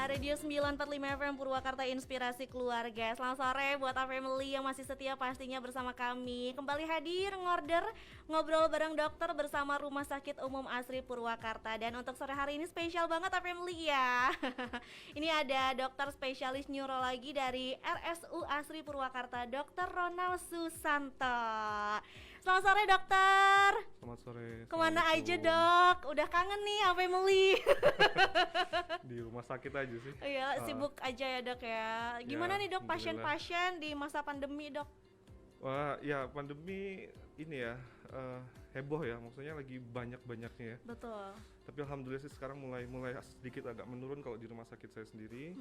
Radio 945 FM Purwakarta Inspirasi Keluarga. Selamat sore buat family yang masih setia pastinya bersama kami. Kembali hadir ngorder ngobrol bareng dokter bersama Rumah Sakit Umum Asri Purwakarta. Dan untuk sore hari ini spesial banget family ya. Ini ada dokter spesialis neurologi dari RSU Asri Purwakarta, Dr. Ronald Susanto. Selamat sore dokter. Selamat sore. Kemana aja dok? Udah kangen nih family. Di rumah sakit aja sih. Iya, sibuk aja ya dok ya. Gimana Ya, nih dok pasien-pasien di masa pandemi dok? Wah, ya pandemi ini ya heboh ya, maksudnya lagi banyak-banyaknya ya. Betul. Tapi alhamdulillah sih sekarang mulai sedikit agak menurun kalau di rumah sakit saya sendiri.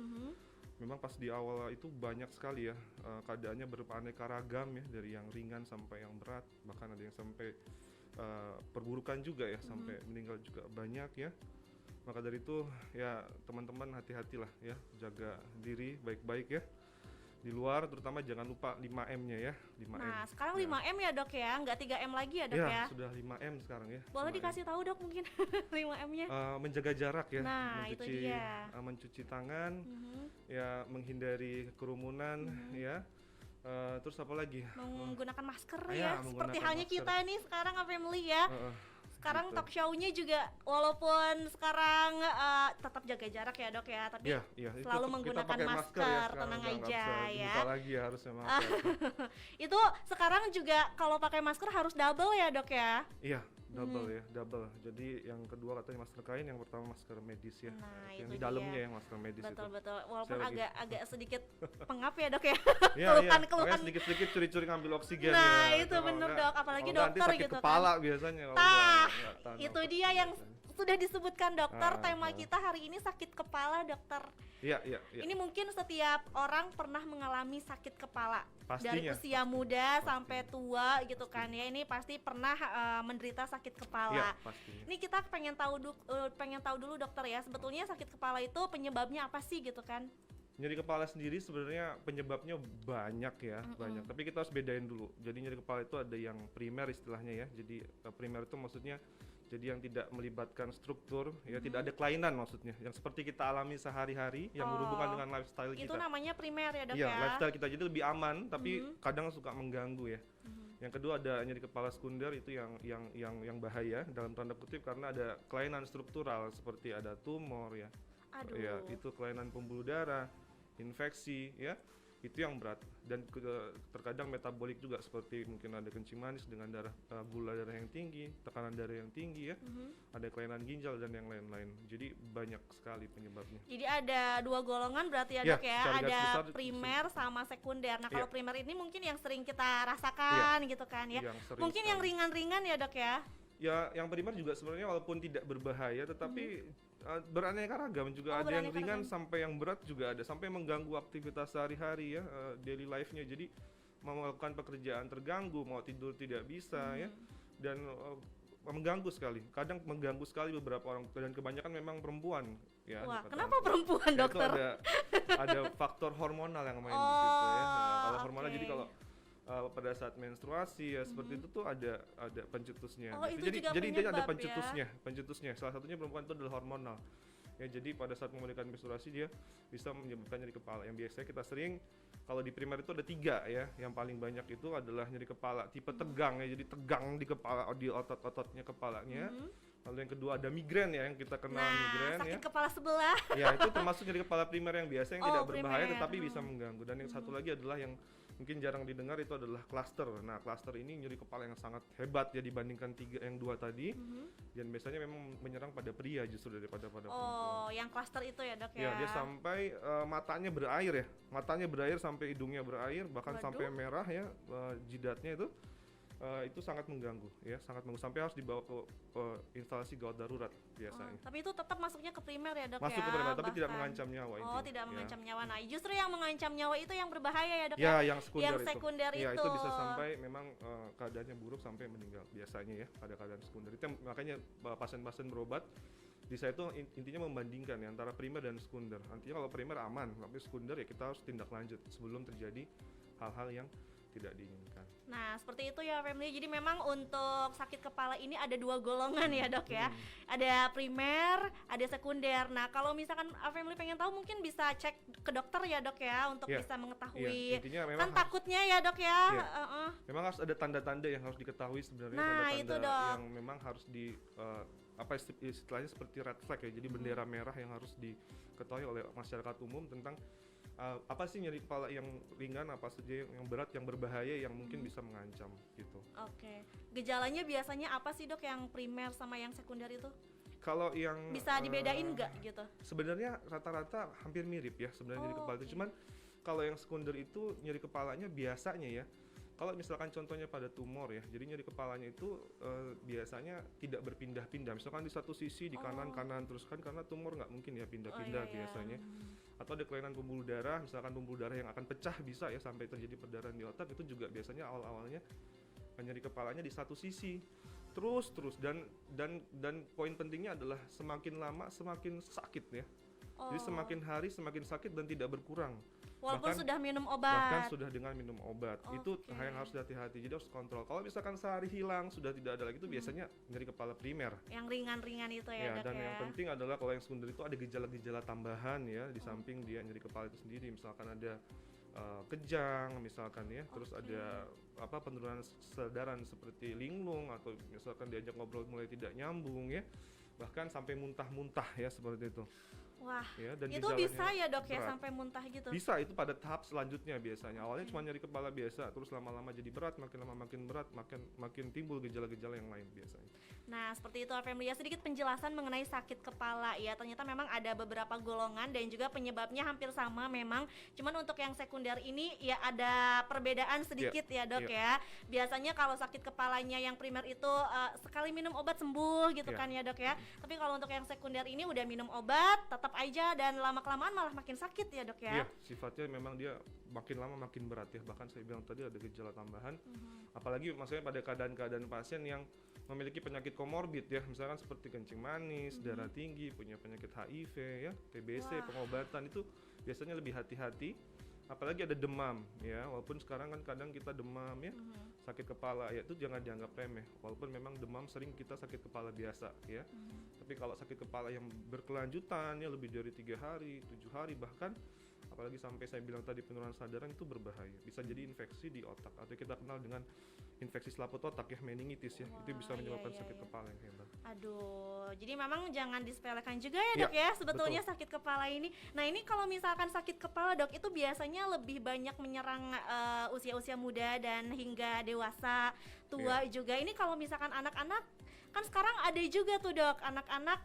Memang pas di awal itu banyak sekali ya, keadaannya beraneka ragam ya, dari yang ringan sampai yang berat, bahkan ada yang sampai perburukan juga ya, sampai meninggal juga banyak ya. Maka dari itu ya teman-teman hati-hatilah ya, jaga diri baik-baik ya. Di luar terutama jangan lupa 5M-nya ya, 5M. Nah, sekarang 5M ya dok ya, nggak 3M lagi ya dok ya? Ya, sudah 5M sekarang ya. Boleh 5M. dikasih tahu dok mungkin 5M-nya? Menjaga jarak ya, Nah, itu dia. mencuci tangan, ya menghindari kerumunan ya. Terus apa lagi? Menggunakan masker Ya, ya, seperti menggunakan halnya masker. kita nih sekarang family ya. Sekarang gitu. talk show-nya juga walaupun sekarang tetap jaga jarak ya dok ya, tapi Iya, itu selalu kita menggunakan pakai masker, masker ya sekarang, tenang nggak aja bisa ya. dibuka lagi ya harusnya masker. Itu sekarang juga kalau pakai masker harus double ya dok ya? Iya, double ya, double. Jadi yang kedua katanya masker kain, yang pertama masker medis ya. Nah, yang itu di dalamnya dia. yang masker medis Betul itu. betul, walaupun Saya lagi. agak sedikit pengap ya dok ya. Iya, keluhan makanya sedikit-sedikit curi-curi ngambil oksigen Nah, ya. itu Kalau bener, nggak- Dok. Apalagi kalau nggak nanti dokter sakit gitu kan. kepala biasanya kalau Tah, nggak tahan itu nafas. dia yang sudah disebutkan dokter. Ah, Tema ah. kita hari ini sakit kepala dokter. Iya. Ini mungkin setiap orang pernah mengalami sakit kepala. Dari Pastinya, usia muda sampai tua gitu kan ya. Ini pasti pernah menderita sakit Iya, kepala. pastinya. Ini kita pengen tahu dulu dokter ya, sebetulnya sakit kepala itu penyebabnya apa sih gitu kan? Nyeri kepala sendiri sebenarnya penyebabnya banyak ya, banyak. Tapi kita harus bedain dulu. Jadi nyeri kepala itu ada yang primer istilahnya ya. Jadi primer itu maksudnya jadi yang tidak melibatkan struktur ya, tidak ada kelainan maksudnya. Yang seperti kita alami sehari-hari yang berhubungan dengan lifestyle Itu kita. namanya primer ya dok Iya, ya? lifestyle kita jadi lebih aman, tapi kadang suka mengganggu ya. Yang kedua ada nyeri kepala sekunder, itu yang bahaya dalam tanda kutip karena ada kelainan struktural seperti ada tumor ya. Aduh. Ya, itu kelainan pembuluh darah, infeksi ya. Itu yang berat dan terkadang metabolik juga seperti mungkin ada kencing manis dengan gula darah yang tinggi, tekanan darah yang tinggi ya. Ada kelainan ginjal dan yang lain-lain. Jadi banyak sekali penyebabnya. Jadi ada dua golongan berarti ya Ya, dok ya, secara garis ada besar primer sama sekunder. Nah kalau Iya. primer ini mungkin yang sering kita rasakan gitu kan ya. Yang sering Mungkin yang sekali. ringan-ringan ya dok ya. Ya, yang primer juga sebenarnya walaupun tidak berbahaya tetapi beraneka ragam juga. Ada yang beraneka ringan ragam. sampai yang berat juga ada, sampai mengganggu aktivitas sehari-hari ya, daily life-nya. Jadi mau melakukan pekerjaan terganggu, mau tidur tidak bisa ya. Dan mengganggu sekali. Kadang mengganggu sekali beberapa orang dan kebanyakan memang perempuan ya. Wah, kata kenapa orang tua. perempuan Ya, dokter? itu ada faktor hormonal yang main di situ ya. Nah, kalau hormonal oke. jadi kalau pada saat menstruasi ya seperti itu tuh ada pencetusnya. Oh, Gitu. itu juga Jadi intinya ada penyebab ya? pencetusnya. Salah satunya perempuan itu adalah hormonal. Ya, jadi pada saat memulihkan menstruasi dia bisa menyebabkan nyeri kepala. Yang biasanya kita sering kalau di primer itu ada 3 ya. Yang paling banyak itu adalah nyeri kepala tipe tegang ya. Jadi tegang di kepala, di otot-ototnya kepalanya. Lalu yang kedua ada migrain ya, yang kita kenal migrain sakit ya. kepala sebelah. Ya, itu termasuk nyeri kepala primer yang biasa yang tidak berbahaya primer. tetapi bisa mengganggu. Dan yang satu lagi adalah yang mungkin jarang didengar, itu adalah cluster. Nah, cluster ini nyeri kepala yang sangat hebat ya dibandingkan yang 2 tadi. Dan biasanya memang menyerang pada pria justru daripada pada perempuan. Oh, yang klaster itu ya dok ya? Ya, dia sampai matanya berair ya. Matanya berair sampai hidungnya berair, bahkan Waduh. sampai merah ya, jidatnya itu sangat mengganggu ya, sangat mengganggu sampai harus dibawa ke instalasi gawat darurat biasanya. Tapi itu tetap masuknya ke primer ya dok Masuk ya? ke primer tapi tidak Bahkan. mengancam nyawa Oh, intinya. tidak Ya. mengancam nyawa. Nah, justru yang mengancam nyawa itu yang berbahaya ya dok Ya, yang sekunder Yang itu. sekunder Ya, itu. itu bisa sampai memang keadaannya buruk sampai meninggal biasanya ya, pada keadaan sekunder. Itu makanya pasien-pasien berobat di saya itu intinya membandingkan ya, antara primer dan sekunder. Artinya kalau primer aman, tapi sekunder ya kita harus tindak lanjut sebelum terjadi hal-hal yang tidak diinginkan. Nah, seperti itu ya family. Jadi memang untuk sakit kepala ini ada dua golongan ya dok ya. Ada primer, ada sekunder. Nah, kalau misalkan family pengen tahu mungkin bisa cek ke dokter ya dok ya untuk Iya, bisa iya. mengetahui. Intinya memang Kan takutnya ya dok ya. Iya. Memang harus ada tanda-tanda yang harus diketahui sebenarnya, Nah, tanda-tanda itu, Dok. yang memang harus istilahnya seperti red flag ya. Jadi bendera merah yang harus diketahui oleh masyarakat umum tentang apa sih nyeri kepala yang ringan, apa saja yang berat, yang berbahaya, yang mungkin bisa mengancam gitu. Oke. Gejalanya biasanya apa sih dok yang primer sama yang sekunder itu? Kalau yang Bisa dibedain nggak gitu? sebenarnya rata-rata hampir mirip ya sebenarnya nyeri kepala itu. Cuman kalau yang sekunder itu nyeri kepalanya biasanya ya, kalau misalkan contohnya pada tumor ya, jadi nyeri kepalanya itu biasanya tidak berpindah-pindah. Misalkan di satu sisi di kanan terus kan, karena tumor nggak mungkin ya pindah-pindah biasanya. Atau ada kelainan pembuluh darah, misalkan pembuluh darah yang akan pecah bisa ya sampai terjadi perdarahan di otak, itu juga biasanya awal-awalnya nyeri kepalanya di satu sisi. Terus dan poin pentingnya adalah semakin lama semakin sakit ya. Jadi semakin hari semakin sakit dan tidak berkurang. Walaupun sudah minum Bahkan obat. sudah dengan minum obat. Itu yang harus hati-hati. Jadi harus kontrol. Kalau misalkan sehari hilang sudah tidak ada lagi, itu biasanya nyeri kepala primer. Yang ringan-ringan itu ya dok Dan ya. yang penting adalah kalau yang sekunder itu ada gejala-gejala tambahan ya di samping dia nyeri kepala itu sendiri. Misalkan ada kejang misalkan ya, terus ada penurunan kesadaran seperti linglung, atau misalkan diajak ngobrol mulai tidak nyambung ya, bahkan sampai muntah-muntah ya seperti itu. Wah, Ya, dan itu gejalanya bisa ya dok ya berat. sampai muntah gitu? Bisa, itu pada tahap selanjutnya biasanya. Awalnya cuma nyeri kepala biasa, terus lama-lama jadi berat, makin lama makin berat, makin timbul gejala-gejala yang lain biasanya. Nah, seperti itu family ya, sedikit penjelasan mengenai sakit kepala ya. Ternyata memang ada beberapa golongan dan juga penyebabnya hampir sama memang. Cuman untuk yang sekunder ini ya ada perbedaan sedikit ya dok ya. Biasanya kalau sakit kepalanya yang primer itu sekali minum obat sembuh gitu kan ya dok ya. Tapi kalau untuk yang sekunder ini udah minum obat tetap aja dan lama-kelamaan malah makin sakit ya dok ya. Iya, sifatnya memang dia makin lama makin berat ya. Bahkan saya bilang tadi ada gejala tambahan. Apalagi maksudnya pada keadaan-keadaan pasien yang memiliki penyakit komorbid ya, misalkan seperti kencing manis, darah tinggi, punya penyakit HIV ya, TBC, pengobatan itu biasanya lebih hati-hati. Apalagi ada demam ya, walaupun sekarang kan kadang kita demam ya, sakit kepala ya, itu jangan dianggap remeh. Walaupun memang demam sering kita sakit kepala biasa ya, tapi kalau sakit kepala yang berkelanjutan ya lebih dari 3 hari, 7 hari bahkan, apalagi sampai saya bilang tadi penurunan kesadaran, itu berbahaya. Bisa jadi infeksi di otak atau kita kenal dengan infeksi selaput otak ya, meningitis ya. Itu bisa menyebabkan sakit kepala yang hebat. Aduh, jadi memang jangan disepelekan juga ya dok ya sebetulnya sakit kepala ini. Nah ini kalau misalkan sakit kepala dok itu biasanya lebih banyak menyerang usia-usia muda dan hingga dewasa, tua juga. Ini kalau misalkan anak-anak, kan sekarang ada juga tuh dok anak-anak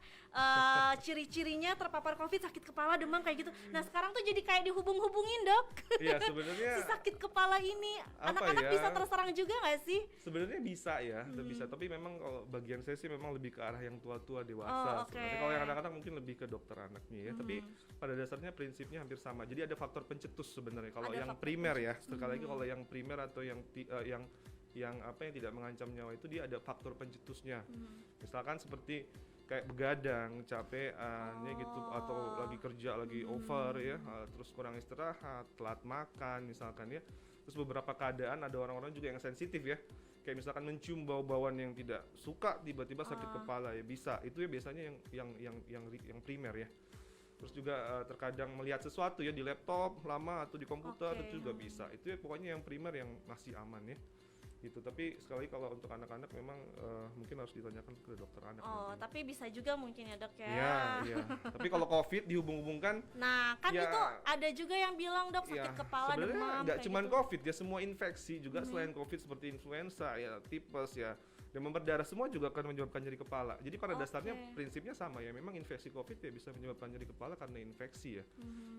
ciri-cirinya terpapar COVID, sakit kepala, demam kayak gitu. Nah sekarang tuh jadi kayak dihubung-hubungin dok. Iya sebenarnya si sakit kepala ini anak-anak bisa terserang juga nggak sih? Sebenarnya bisa ya, bisa. Tapi memang kalau bagian saya sih memang lebih ke arah yang tua-tua dewasa. Sebenarnya kalau yang anak-anak mungkin lebih ke dokter anaknya ya. Tapi pada dasarnya prinsipnya hampir sama. Jadi ada faktor pencetus sebenarnya. Kalau yang primer ya, sekali lagi kalau yang primer atau yang tidak mengancam nyawa itu dia ada faktor pencetusnya. Misalkan seperti kayak begadang, capean ya gitu, atau lagi kerja lagi over ya, terus kurang istirahat, telat makan misalkan ya. Terus beberapa keadaan ada orang-orang juga yang sensitif ya, kayak misalkan mencium bau-bauan yang tidak suka tiba-tiba sakit kepala ya bisa. Itu ya biasanya yang primer ya. Terus juga terkadang melihat sesuatu ya di laptop lama atau di komputer itu juga bisa. Itu ya pokoknya yang primer yang masih aman ya. Gitu. Tapi sekali kalau untuk anak-anak memang mungkin harus ditanyakan ke dokter anak. Tapi bisa juga mungkin ya dok ya. Iya. Tapi kalau COVID dihubung-hubungkan. Nah kan ya, itu ada juga yang bilang dok sakit kepala, demam. Sebenarnya nggak cuma COVID ya, semua infeksi juga selain COVID seperti influenza ya, tipes ya, demam berdarah semua juga akan menyebabkan nyeri kepala. Jadi pada dasarnya prinsipnya sama ya. Memang infeksi COVID ya bisa menyebabkan nyeri kepala karena infeksi ya.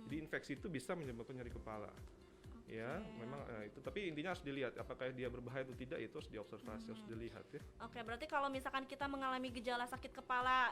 Jadi infeksi itu bisa menyebabkan nyeri kepala. Ya, memang itu. Tapi intinya harus dilihat apakah dia berbahaya atau tidak, itu harus diobservasi, harus dilihat ya. Oke, berarti kalau misalkan kita mengalami gejala sakit kepala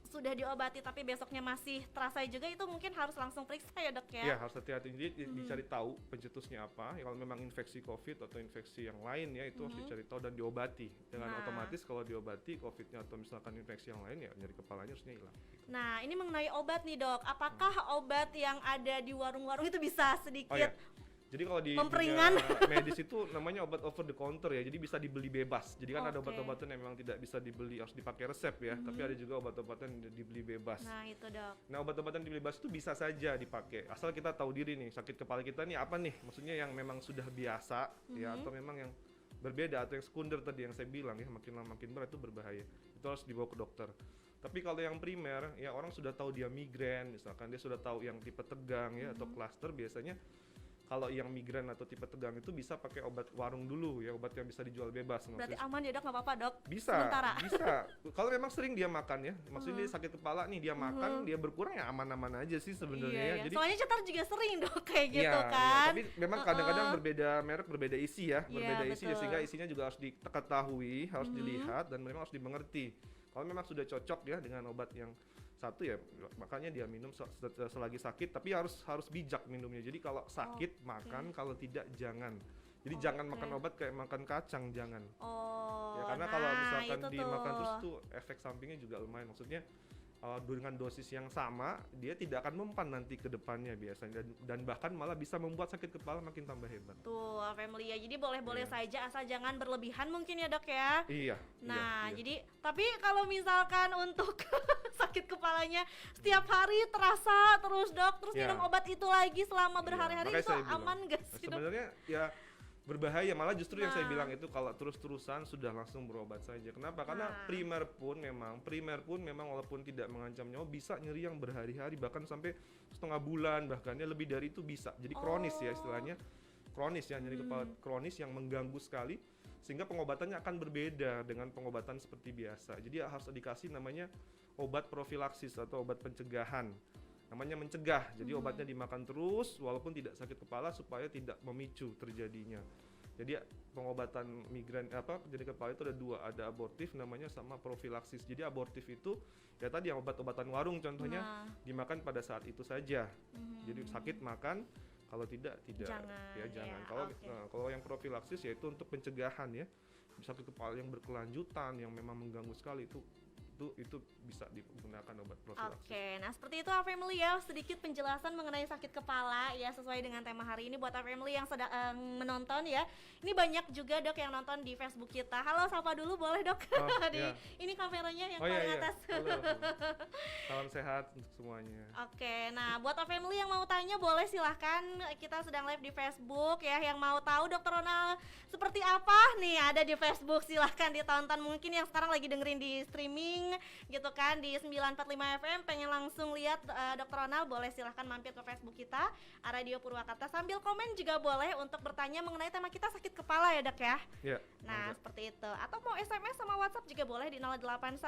sudah diobati tapi besoknya masih terasa juga, itu mungkin harus langsung periksa ya dok ya? Iya, harus hati-hati. Jadi dicari tahu pencetusnya apa. Ya, kalau memang infeksi COVID atau infeksi yang lain ya, itu harus dicari tahu dan diobati. Dengan otomatis kalau diobati COVID-nya atau misalkan infeksi yang lain ya nyeri kepalanya harusnya hilang. Nah ini mengenai obat nih dok, apakah obat yang ada di warung-warung itu bisa sedikit Jadi kalau di Memperingan. dunia medis itu namanya obat over the counter ya, jadi bisa dibeli bebas. Jadi kan ada Oke. obat-obatan yang memang tidak bisa dibeli, harus dipakai resep ya, tapi ada juga obat-obatan yang dibeli bebas. Nah itu dok. Nah, obat-obatan dibeli bebas itu bisa saja dipakai, asal kita tahu diri nih, sakit kepala kita nih apa nih, maksudnya yang memang sudah biasa ya, atau memang yang berbeda, atau yang sekunder tadi yang saya bilang ya, makin lama makin berat itu berbahaya, itu harus dibawa ke dokter. Tapi kalau yang primer ya, orang sudah tahu dia migrain, misalkan dia sudah tahu yang tipe tegang ya, atau cluster, biasanya kalau yang migrain atau tipe tegang itu bisa pakai obat warung dulu ya, obat yang bisa dijual bebas. Berarti Maksudnya aman ya dok, nggak apa-apa dok? bisa, Sementara. bisa. Kalau memang sering dia makan ya, maksudnya dia sakit kepala nih, dia makan, dia berkurang ya aman-aman aja sih sebenarnya Iya, ya. iya. Jadi Soalnya cetar juga sering dok kayak gitu iya, kan. tapi memang kadang-kadang berbeda merek, berbeda isi ya, Iya, berbeda isi ya, betul. sehingga isinya juga harus diketahui, harus dilihat, dan memang harus dimengerti. Kalau memang sudah cocok ya dengan obat yang satu ya, makanya dia minum selagi sakit, tapi harus bijak minumnya. Jadi kalau sakit makan, kalau tidak jangan. Jadi jangan makan obat kayak makan kacang, jangan. Oh, Ya karena nah, kalau misalkan itu dimakan tuh. terus tuh efek sampingnya juga lumayan. Maksudnya dengan dosis yang sama dia tidak akan mempan nanti ke depannya biasanya, dan bahkan malah bisa membuat sakit kepala makin tambah hebat. Tuh, family ya. Jadi boleh-boleh Iya. saja asal jangan berlebihan mungkin ya dok ya. Iya. Nah, iya. jadi tapi kalau misalkan untuk sakit kepalanya setiap hari terasa terus dok, terus Ya. minum obat itu lagi selama Iya, berhari-hari makanya itu saya bilang, aman gak sih dok? sebenarnya ya berbahaya, malah justru yang saya Nah. bilang itu kalau terus-terusan sudah langsung berobat saja. Kenapa? Karena Nah. primer pun memang walaupun tidak mengancam nyawa bisa nyeri yang berhari-hari, bahkan sampai setengah bulan, bahkannya lebih dari itu bisa. Jadi kronis ya istilahnya, kronis ya, nyeri kepala kronis yang mengganggu sekali, sehingga pengobatannya akan berbeda dengan pengobatan seperti biasa. Jadi harus dikasih namanya obat profilaksis atau obat pencegahan. Namanya mencegah, jadi obatnya dimakan terus walaupun tidak sakit kepala supaya tidak memicu terjadinya. Jadi pengobatan migrain jadi kepala itu ada dua, ada abortif namanya sama profilaksis. Jadi abortif itu ya tadi yang obat-obatan warung contohnya, Nah. dimakan pada saat itu saja. Jadi sakit makan, kalau tidak Jangan, ya jangan. ya, Kalau oke. kalau yang profilaksis yaitu untuk pencegahan ya, sakit kepala yang berkelanjutan yang memang mengganggu sekali itu bisa digunakan obat profilaksis. Oke, nah seperti itu family ya, sedikit penjelasan mengenai sakit kepala ya, sesuai dengan tema hari ini buat family yang sedang menonton ya. Ini banyak juga dok yang nonton di Facebook kita. Halo, sapa dulu boleh dok? Oh, Di iya. ini kameranya yang Oh iya, paling iya. atas. Halo. Salam sehat untuk semuanya. Oke, nah buat family yang mau tanya boleh silahkan, kita sedang live di Facebook ya. Yang mau tahu Dokter Ronald seperti apa nih ada di Facebook, silahkan ditonton. Mungkin yang sekarang lagi dengerin di streaming gitu kan di 945 FM, pengen langsung lihat Dokter Ronald, boleh silahkan mampir ke Facebook kita Radio Purwakarta, sambil komen juga boleh untuk bertanya mengenai tema kita sakit kepala ya dok ya. Ya. Nah seperti itu, atau mau SMS sama WhatsApp juga boleh di 0812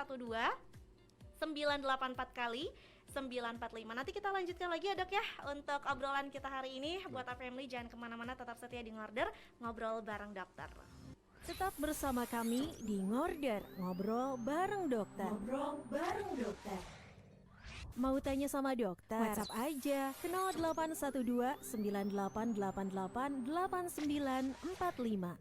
984 kali 945. Nanti kita lanjutkan lagi ya dok ya untuk obrolan kita hari ini. Buat family jangan kemana-mana, tetap setia di Ngorder, ngobrol bareng dokter. Tetap bersama kami di Ngorder, ngobrol bareng dokter. Mau tanya sama dokter? WhatsApp aja ke 0812 9888 8945.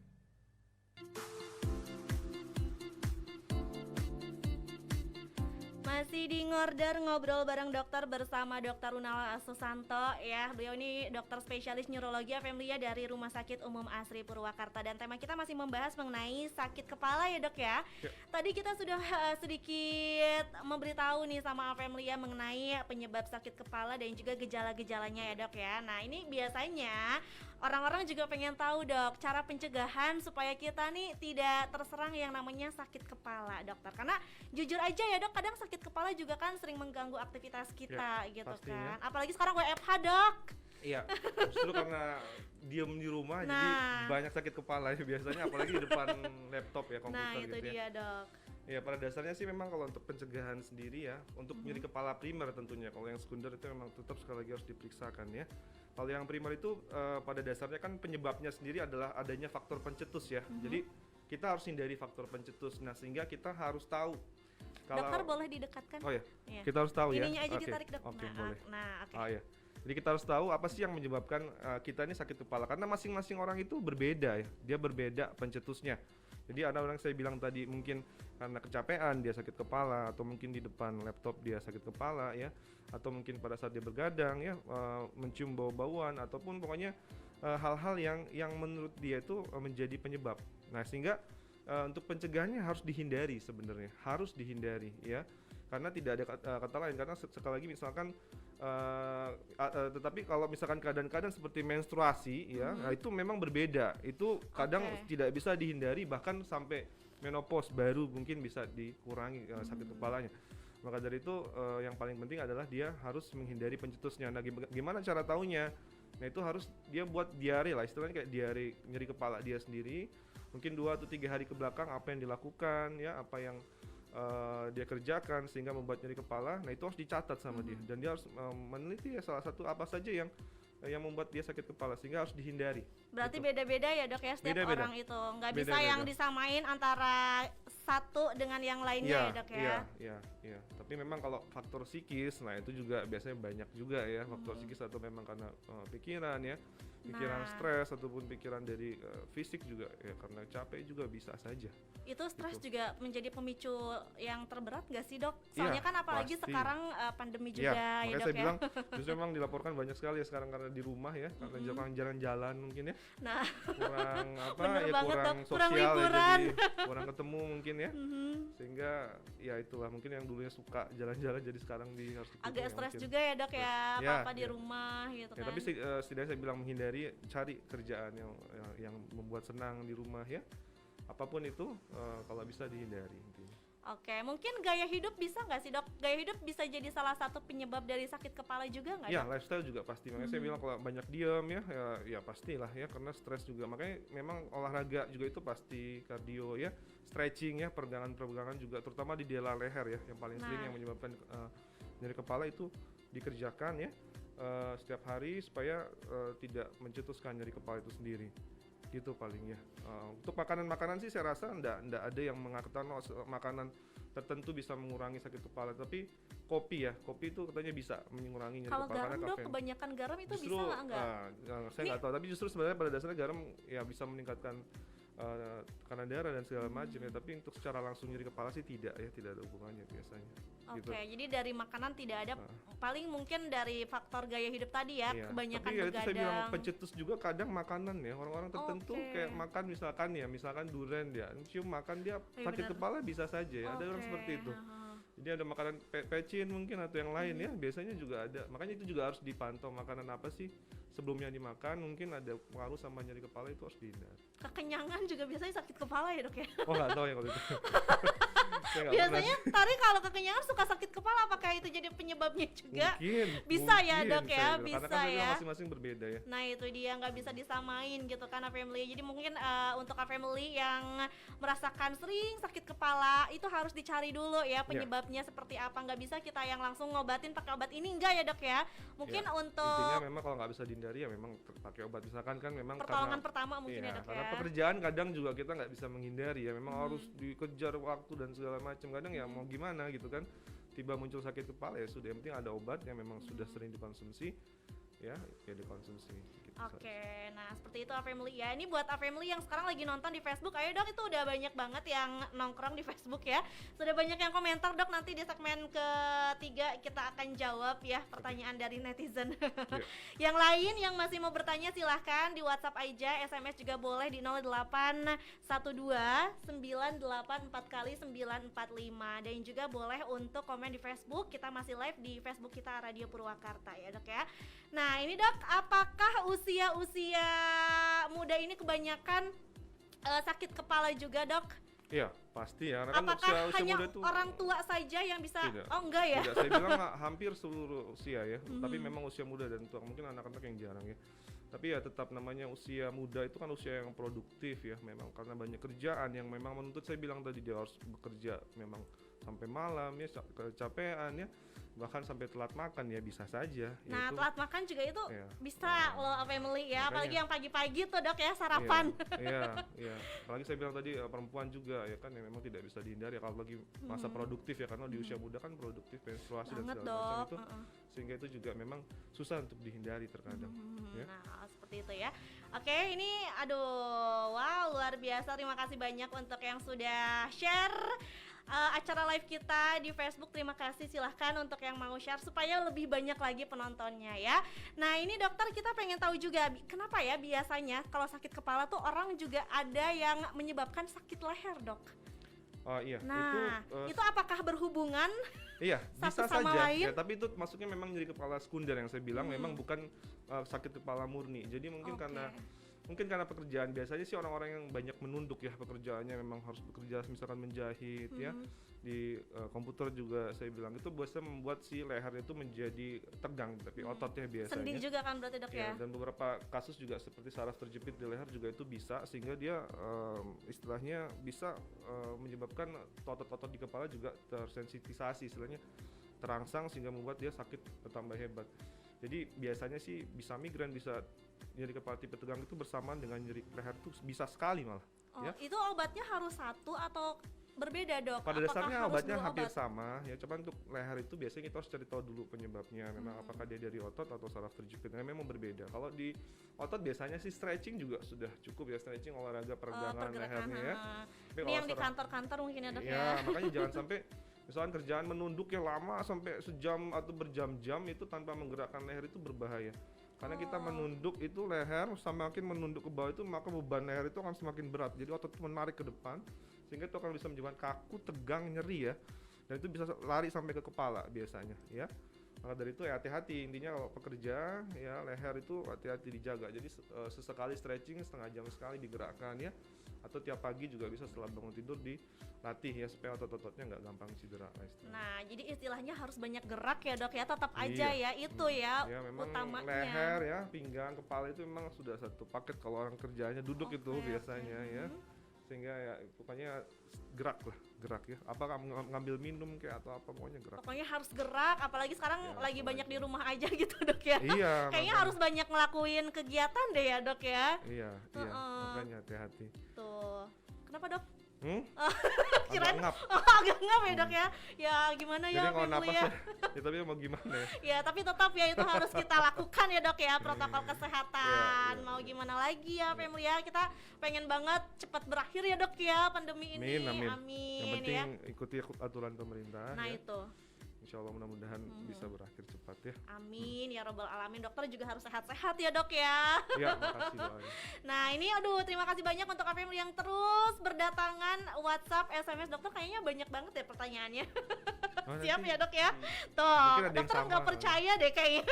Masih di Ngorder, ngobrol bareng dokter bersama Dr. Ronald Susanto ya. Beliau ini dokter spesialis neurologi family ya dari Rumah Sakit Umum Asri Purwakarta, dan tema kita masih membahas mengenai sakit kepala ya dok ya. Tadi kita sudah sedikit memberitahu nih sama family ya mengenai penyebab sakit kepala dan juga gejala-gejalanya ya dok ya. Nah ini biasanya orang-orang juga pengen tahu dok cara pencegahan supaya kita nih tidak terserang yang namanya sakit kepala dokter, karena jujur aja ya dok, kadang sakit kepala juga kan sering mengganggu aktivitas kita gitu pastinya. kan, apalagi sekarang WFH dok. Iya, justru karena diem di rumah jadi Nah. banyak sakit kepala ya biasanya, apalagi di depan laptop ya, komputer Nah itu gitu ya. dia dok. Ya pada dasarnya sih memang kalau untuk pencegahan sendiri ya, untuk nyeri kepala primer tentunya. Kalau yang sekunder itu memang tetap sekali lagi harus diperiksakan ya. Kalau yang primer itu pada dasarnya kan penyebabnya sendiri adalah adanya faktor pencetus ya. Jadi kita harus hindari faktor pencetus. Nah sehingga kita harus tahu. Dokter boleh didekatkan? Oh ya, Iya. kita harus tahu ya. Ininya aja Oke, ditarik dok. Oke, Nah, boleh. oke. Ah ya. Jadi kita harus tahu apa sih yang menyebabkan kita ini sakit kepala, karena masing-masing orang itu berbeda ya. Dia berbeda pencetusnya. Jadi ada orang saya bilang tadi mungkin karena kecapean dia sakit kepala, atau mungkin di depan laptop dia sakit kepala ya, atau mungkin pada saat dia bergadang ya, mencium bau-bauan, ataupun pokoknya hal-hal yang menurut dia itu menjadi penyebab. Nah sehingga untuk pencegahannya harus dihindari sebenarnya, harus dihindari ya, karena tidak ada kata lain. Karena sekali lagi misalkan tetapi kalau misalkan keadaan-keadaan seperti menstruasi ya, nah itu memang berbeda. Itu kadang tidak bisa dihindari, bahkan sampai menopause baru mungkin bisa dikurangi sakit kepalanya. Maka dari itu yang paling penting adalah dia harus menghindari pencetusnya. Nah gimana cara taunya? Nah itu harus dia buat diare lah, istilahnya kayak diare nyeri kepala dia sendiri. Mungkin 2 atau 3 hari ke belakang apa yang dilakukan ya, apa yang dia kerjakan sehingga membuat nyeri kepala. Nah itu harus dicatat sama dia, dan dia harus meneliti ya salah satu apa saja yang membuat dia sakit kepala, sehingga harus dihindari. Berarti gitu. beda-beda ya dok ya setiap Beda-beda. orang itu, nggak bisa Beda-beda. yang disamain antara satu dengan yang lainnya ya dok ya. Iya. Tapi memang kalau faktor psikis, nah itu juga biasanya banyak juga ya, faktor psikis, atau memang karena pikiran ya, pikiran stres, ataupun pikiran dari fisik juga ya, karena capek juga bisa saja. Itu stres Gitu. juga menjadi pemicu yang terberat nggak sih dok? Soalnya Iya, kan apalagi pasti. sekarang pandemi Iya, juga ya makanya dok saya ya. bilang justru memang dilaporkan banyak sekali ya sekarang karena di rumah ya, karena jarang jalan-jalan mungkin ya, Nah kurang apa Bener ya, banget, kurang Dok. Kurang sosial ya, liburan. jadi kurang ketemu mungkin ya, sehingga ya itulah mungkin yang dulunya suka jalan-jalan jadi sekarang harus di agak rumah stres mungkin. juga ya dok ya, Ya, apa di ya. rumah gitu Ya, kan. tapi setidaknya saya bilang menghindari, cari kerjaan yang membuat senang di rumah ya, apapun itu kalau bisa dihindari intinya. Oke, mungkin gaya hidup bisa nggak sih dok? Gaya hidup bisa jadi salah satu penyebab dari sakit kepala juga nggak Ya, dok? lifestyle juga pasti. Makanya saya bilang kalau banyak diam ya pastilah ya, karena stres juga. Makanya memang olahraga juga itu pasti, kardio ya, stretching ya, peregangan juga, terutama di dela leher ya, yang paling sering yang menyebabkan nyeri kepala itu dikerjakan ya setiap hari supaya tidak mencetuskan nyeri kepala itu sendiri. Gitu paling ya. Untuk makanan-makanan sih saya rasa ndak ada yang mengatakan makanan tertentu bisa mengurangi sakit kepala, tapi kopi itu katanya bisa mengurangi nyeri Kalau kepala garam karena dok, kafein. kebanyakan garam itu Justru bisa nggak? saya nggak tahu, tapi justru sebenarnya pada dasarnya garam ya bisa meningkatkan tekanan darah dan segala macam ya, tapi untuk secara langsung nyeri kepala sih tidak ada hubungannya biasanya. Oke, Gitu. jadi dari makanan tidak ada, paling mungkin dari faktor gaya hidup tadi ya, Iya. kebanyakan Tapi ya itu saya bilang begadang. pencetus juga kadang makanan ya, orang-orang tertentu Oke. kayak makan misalkan durian dia cium makan dia Iya, sakit benar. kepala bisa saja ya, ada orang Oke, seperti itu. aha. Jadi ada makanan pecin mungkin atau yang lain ya, biasanya juga ada. Makanya itu juga harus dipantau, makanan apa sih sebelumnya dimakan, mungkin ada pengaruh sama nyeri kepala, itu harus dihindari. Kekenyangan juga biasanya sakit kepala ya dok ya? Oh nggak tahu ya kalau itu. Saya nggak Biasanya tadi kalau kekenyangan suka sakit kepala, apakah itu jadi penyebabnya juga? mungkin Bisa ya, mungkin Dok, ya, saya bilang. bisa Karena kan saya bilang ya. masing-masing berbeda ya. Nah itu dia, nggak bisa disamain gitu kan family. Jadi mungkin untuk family yang merasakan sering sakit kepala itu harus dicari dulu ya penyebabnya seperti apa. Nggak bisa kita yang langsung ngobatin pakai obat ini, enggak ya dok ya. Mungkin Ya, untuk intinya memang kalau nggak bisa dihindari ya memang pakai obat, misalkan kan memang pertolongan karena pertama mungkin iya, ya dok karena ya. pekerjaan kadang juga kita nggak bisa menghindari ya, memang harus dikejar waktu dan segala macam. Kadang ya mau gimana gitu kan, tiba muncul sakit kepala ya sudah, yang penting ada obat yang memang sudah sering dikonsumsi ya dikonsumsi gitu saja. Oke, nah seperti itu family ya. Ini buat family yang sekarang lagi nonton di Facebook. Ayo dok, itu udah banyak banget yang nongkrong di Facebook ya. Sudah banyak yang komentar dok. Nanti di segmen ketiga kita akan jawab ya pertanyaan dari netizen. Iya. Yang lain yang masih mau bertanya silahkan di WhatsApp aja, SMS juga boleh di 0812 984 kali 945, dan juga boleh untuk komen di Facebook. Kita masih live di Facebook kita Radio Purwakarta ya dok ya. Nah ini dok, apakah usia muda ini kebanyakan sakit kepala juga dok? Iya pasti ya, karena kan Apakah usia hanya muda itu orang tua saja yang bisa? Tidak. Oh enggak ya? tidak, saya bilang hampir seluruh usia ya, tapi memang usia muda dan tua, mungkin anak-anak yang jarang ya. Tapi ya tetap namanya usia muda itu kan usia yang produktif ya, memang karena banyak kerjaan yang memang menuntut, saya bilang tadi dia harus bekerja memang sampai malam ya, kecapean ya, bahkan sampai telat makan ya bisa saja. Nah, Yaitu, telat makan juga itu ya, bisa loh family ya, apalagi makanya. yang pagi-pagi tuh dok ya sarapan. Iya. Apalagi saya bilang tadi perempuan juga ya kan yang memang tidak bisa dihindari kalau lagi masa produktif ya, karena di usia muda kan produktif, menstruasi dan Banget segala macam dok. itu, sehingga itu juga memang susah untuk dihindari terkadang. Ya. Nah, seperti itu ya. Oke, ini aduh, wow luar biasa. Terima kasih banyak untuk yang sudah share acara live kita di Facebook. Terima kasih, silahkan untuk yang mau share supaya lebih banyak lagi penontonnya ya. Nah ini dokter, kita pengen tahu juga kenapa ya biasanya kalau sakit kepala tuh orang juga ada yang menyebabkan sakit leher dok. Oh iya, Nah itu apakah berhubungan? iya satu bisa sama saja lain? ya, tapi itu maksudnya memang nyeri kepala sekunder yang saya bilang, memang bukan sakit kepala murni. Jadi mungkin karena pekerjaan, biasanya sih orang-orang yang banyak menunduk ya pekerjaannya, memang harus bekerja misalkan menjahit ya di komputer juga, saya bilang itu biasanya membuat si leher itu menjadi tegang, tapi ototnya biasanya Sendi juga kan berarti dok ya? dan beberapa kasus juga seperti saraf terjepit di leher juga itu bisa, sehingga dia istilahnya bisa menyebabkan otot-otot di kepala juga tersensitisasi, istilahnya terangsang, sehingga membuat dia sakit bertambah hebat. Jadi biasanya sih bisa migrain, bisa nyeri kepala tipe tegang itu bersamaan dengan nyeri leher itu bisa sekali malah. Oh, Ya. itu obatnya harus satu atau berbeda dok? Pada Apakah dasarnya harus obatnya dua hampir obat? sama ya, coba untuk leher itu biasanya kita harus cari tahu dulu penyebabnya, memang apakah dia dari otot atau saraf terjepit, memang berbeda. Kalau di otot biasanya sih stretching juga sudah cukup ya, stretching olahraga peregangan lehernya ya. Tapi Ini kalau yang di saraf- kantor-kantor mungkin ya dok ya, makanya jangan sampai misalkan kerjaan menunduk yang lama sampai sejam atau berjam-jam itu tanpa menggerakkan leher, itu berbahaya. Karena kita menunduk itu leher, semakin menunduk ke bawah itu maka beban leher itu akan semakin berat. Jadi otot itu menarik ke depan, sehingga itu akan bisa menyebabkan kaku, tegang, nyeri ya. Dan itu bisa lari sampai ke kepala biasanya ya. Maka dari itu ya hati-hati, intinya kalau pekerja ya leher itu hati-hati dijaga. Jadi sesekali stretching, setengah jam sekali digerakkan ya. Atau tiap pagi juga bisa setelah bangun tidur dilatih ya, supaya otot-ototnya nggak gampang cedera istilahnya. Nah, jadi istilahnya harus banyak gerak ya dok ya, tetap aja ya itu ya Ya memang utamanya. leher ya, pinggang, kepala itu memang sudah satu paket kalau orang kerjanya duduk itu biasanya ya. Sehingga ya pokoknya gerak ya. Apa ngambil minum kayak atau apa, pokoknya gerak. Pokoknya harus gerak, apalagi sekarang Ya, lagi banyak apalagi. di rumah aja gitu dok ya. Iya. Kayaknya makanya. harus banyak ngelakuin kegiatan deh ya dok ya. Iya, makanya hati-hati. Tuh, kenapa dok? Agak ngap. Oh, agak ngap ya dok ya. Ya gimana Jadi ya kalau family napas ya. ya tapi mau gimana ya? Ya tapi tetap ya itu harus kita lakukan ya dok ya, protokol kesehatan. Iya. Mau gimana lagi ya family ya, kita pengen banget cepat berakhir ya dok ya pandemi ini. Amin. Yang Amin penting ya. ikuti aturan pemerintah Nah ya. itu. Insya Allah mudah-mudahan bisa berakhir cepat ya. Amin ya robbal alamin. Dokter juga harus sehat-sehat ya dok ya. Iya, makasih doanya. Nah ini aduh terima kasih banyak untuk family yang terus berdatangan WhatsApp, SMS. Dokter kayaknya banyak banget ya pertanyaannya. Oh, Siap nanti- ya dok ya. Tuh Mungkin ada yang dokter sama. nggak percaya deh kayaknya.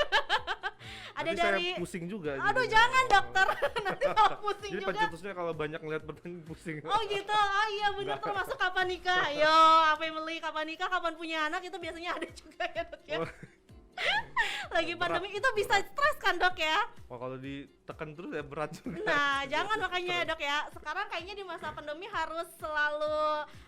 Ada Nanti dari saya pusing juga. aduh jadinya. jangan dokter. Nanti malah pusing Jadi juga. pencetusnya kalau banyak ngeliat pertanyaan pusing. Oh gitu, oh iya bener, termasuk kapan nikah. Ayo family, kapan nikah, kapan punya anak, itu biasanya ada juga ya dok ya. Oh, Lagi pandemi itu bisa stres kan dok ya. wah, kalau ditekan terus ya berat juga. Nah, jangan makanya ya dok ya. Sekarang kayaknya di masa pandemi harus selalu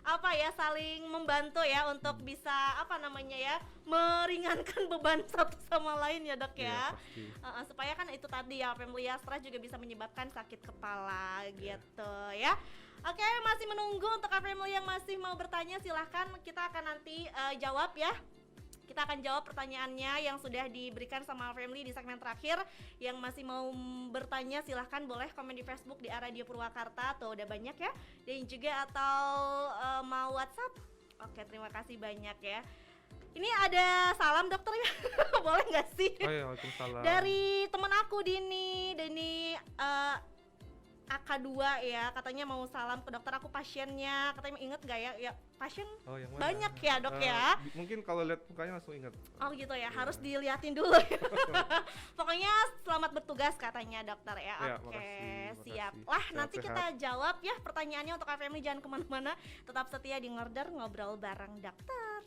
apa ya, saling membantu ya untuk bisa apa namanya ya, meringankan beban satu sama lain ya dok ya. Iya, pasti. Supaya kan itu tadi ya, family ya, stres juga bisa menyebabkan sakit kepala gitu ya. Oke, masih menunggu untuk family yang masih mau bertanya, silahkan kita akan nanti jawab ya. Kita akan jawab pertanyaannya yang sudah diberikan sama family di segmen terakhir. Yang masih mau bertanya silahkan boleh komen di Facebook di Radio Purwakarta, tuh udah banyak ya. Dan juga atau mau WhatsApp. Oke, terima kasih banyak ya. Ini ada salam dokter ya. Boleh nggak sih? Oh iya, waalaikumsalam. Dari temen aku Dini AK2 ya, katanya mau salam ke dokter. Aku pasiennya, katanya inget nggak ya? Ya pasien Oh, yang mana? banyak ya dok ya. Mungkin kalau lihat mukanya langsung ingat. Oh gitu ya, harus diliatin dulu ya. Pokoknya selamat bertugas katanya dokter ya. Ya, Oke, makasih. siap. Wah, nanti Sehat-sehat. kita jawab ya pertanyaannya untuk family, jangan kemana-mana. Tetap setia di Ngorder, ngobrol bareng dokter.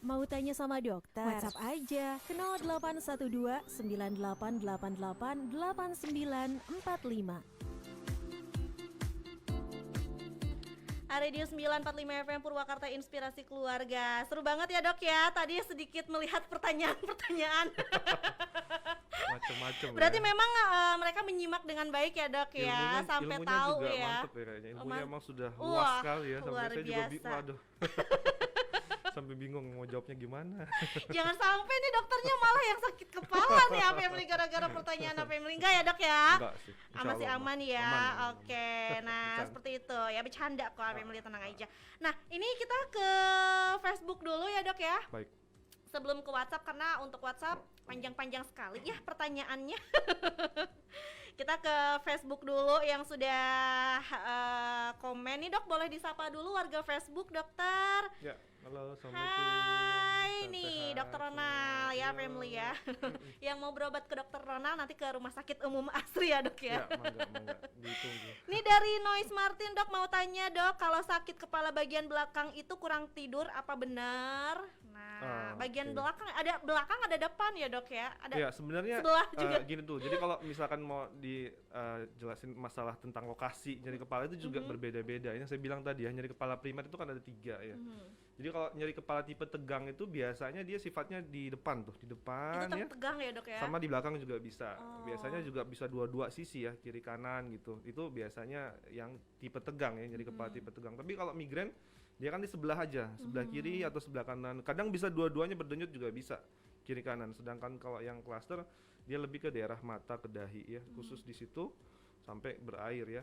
Mau tanya sama dokter? WhatsApp aja ke 0812 9888 8945. Radio 945 FM Purwakarta Inspirasi Keluarga. Seru banget ya dok ya, tadi sedikit melihat pertanyaan-pertanyaan. Macem-macem Berarti ya. memang mereka menyimak dengan baik ya dok ya, sampai ilmunya tahu juga ya. mantep ya kayaknya. Ilmunya emang sudah Wah, luas sekali ya. luar Sampai saya juga biasa. waduh. Sampai bingung mau jawabnya gimana. Jangan sampai nih dokternya malah yang sakit kepala nih Family gara-gara pertanyaan Family. Enggak ya dok ya? Enggak sih. Insya Masih Allah, aman ya. Aman. Oke. Nah, Bercanda. seperti itu ya, bercanda kok Family, tenang aja. Nah, ini kita ke Facebook dulu ya dok ya. Baik. Sebelum ke WhatsApp, karena untuk WhatsApp panjang-panjang sekali ya pertanyaannya. Kita ke Facebook dulu yang sudah komen nih dok, boleh disapa dulu warga Facebook dokter. Ya, halo, assalamualaikum. Hai Salam nih sehat dokter semua. Ronald ya Iya. Family ya. Yang mau berobat ke dokter Ronald nanti ke Rumah Sakit Umum Asri ya dok Ya, ya. mangga, ditunggu. Ini dari Noise Martin dok, mau tanya dok, kalau sakit kepala bagian belakang itu kurang tidur apa benar? Nah, bagian oke. belakang ada depan ya dok ya? Ada Ya, sebenarnya sebelah juga. gini tuh. Jadi kalau misalkan mau dijelasin masalah tentang lokasi nyeri kepala itu juga berbeda-beda. Ini saya bilang tadi ya, nyeri kepala primer itu kan ada 3 ya. Jadi kalau nyeri kepala tipe tegang itu biasanya dia sifatnya di depan tuh, di Itu depan ya. tegang ya dok ya? Sama di belakang juga bisa. Oh. Biasanya juga bisa dua-dua sisi ya, kiri kanan gitu. Itu biasanya yang tipe tegang ya, nyeri kepala tipe tegang. Tapi kalau migrain dia kan di sebelah aja, sebelah kiri atau sebelah kanan. Kadang bisa dua-duanya berdenyut juga bisa, kiri kanan. Sedangkan kalau yang cluster dia lebih ke daerah mata, ke dahi ya, khusus di situ sampai berair ya.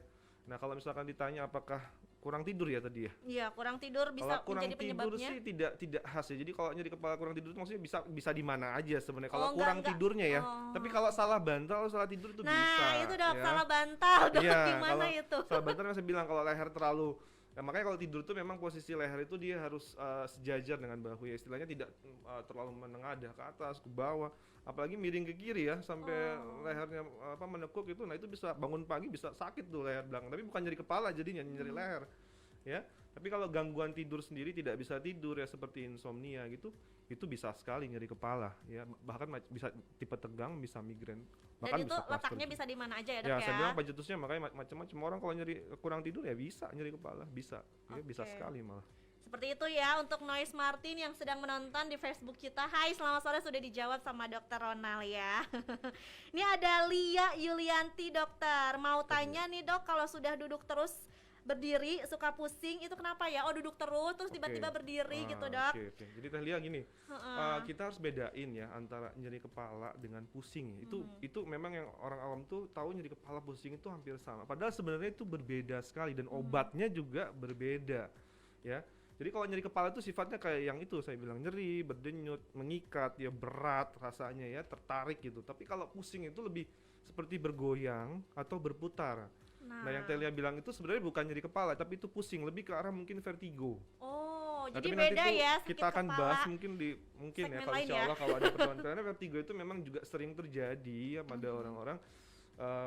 Nah, kalau misalkan ditanya apakah kurang tidur ya tadi ya? Iya, kurang tidur bisa Kalau kurang menjadi tidur penyebabnya. sih tidak khas ya. Jadi kalau nyeri kepala kurang tidur itu maksudnya bisa di mana aja sebenarnya. Kalau Oh, enggak, kurang enggak. tidurnya ya. Oh. Tapi kalau salah bantal, salah tidur itu Nah, bisa. itu dok, ya. salah bantal dok, Iya, gimana kalau itu? salah bantal kan saya bilang kalau leher terlalu makanya kalau tidur tuh memang posisi leher itu dia harus sejajar dengan bahu ya. Istilahnya tidak terlalu menengadah ke atas, ke bawah. Apalagi miring ke kiri ya sampai lehernya menekuk itu. Nah, itu bisa bangun pagi bisa sakit tuh leher belakang. Tapi bukan nyeri kepala jadinya nyeri leher. Ya, tapi kalau gangguan tidur sendiri tidak bisa tidur ya seperti insomnia gitu, itu bisa sekali nyeri kepala ya, bahkan bisa tipe tegang, bisa migrain, bahkan Dan itu bisa cluster letaknya juga. bisa di mana aja ya dok Ya, ya? saya bilang pencetusnya makanya macam-macam orang kalau nyeri kurang tidur ya bisa nyeri kepala, bisa ya, bisa Oke. sekali malah. Seperti itu ya untuk Noise Martin yang sedang menonton di Facebook kita. Hai, selamat sore, sudah dijawab sama Dokter Ronald ya. Ini ada Lia Yulianti dokter, mau tanya nih dok, kalau sudah duduk terus berdiri suka pusing itu kenapa ya? Oh, duduk terus tiba-tiba Oke. berdiri gitu dok. Oke. Jadi Teh Lia gini, kita harus bedain ya antara nyeri kepala dengan pusing. Itu memang yang orang awam tuh tahu nyeri kepala pusing itu hampir sama. Padahal sebenarnya itu berbeda sekali dan obatnya juga berbeda. Ya. Jadi kalau nyeri kepala itu sifatnya kayak yang itu saya bilang, nyeri, berdenyut, mengikat, ya berat rasanya ya, tertarik gitu. Tapi kalau pusing itu lebih seperti bergoyang atau berputar. Nah, yang Telia bilang itu sebenarnya bukan nyeri kepala, tapi itu pusing, lebih ke arah mungkin vertigo. Oh, Nah, jadi tapi nanti beda tuh ya sakit kita akan kepala. bahas mungkin ya segmen kalau lain insya ya. Allah kalau ada pertemuan, karena vertigo itu memang juga sering terjadi ya pada orang-orang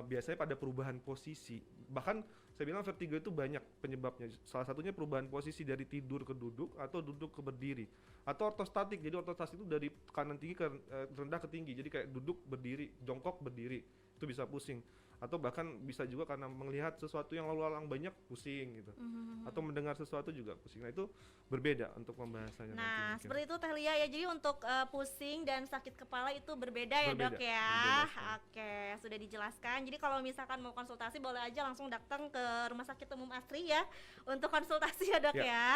biasanya pada perubahan posisi. Bahkan saya bilang vertigo itu banyak penyebabnya. Salah satunya perubahan posisi dari tidur ke duduk atau duduk ke berdiri atau ortostatik. Jadi ortostatik itu dari kanan tinggi ke rendah ke tinggi. Jadi kayak duduk berdiri, jongkok berdiri itu bisa pusing. Atau bahkan bisa juga karena melihat sesuatu yang lalu lalang banyak pusing gitu. Atau mendengar sesuatu juga pusing. Nah, itu berbeda untuk pembahasannya nanti Nah, mungkin. seperti itu Teh Lia ya. Jadi untuk pusing dan sakit kepala itu berbeda ya Berbeda, dok ya. berbeda sekali. Oke, sudah dijelaskan. Jadi kalau misalkan mau konsultasi boleh aja langsung datang ke Rumah Sakit Umum Asri ya untuk konsultasi ya dok Ya. ya.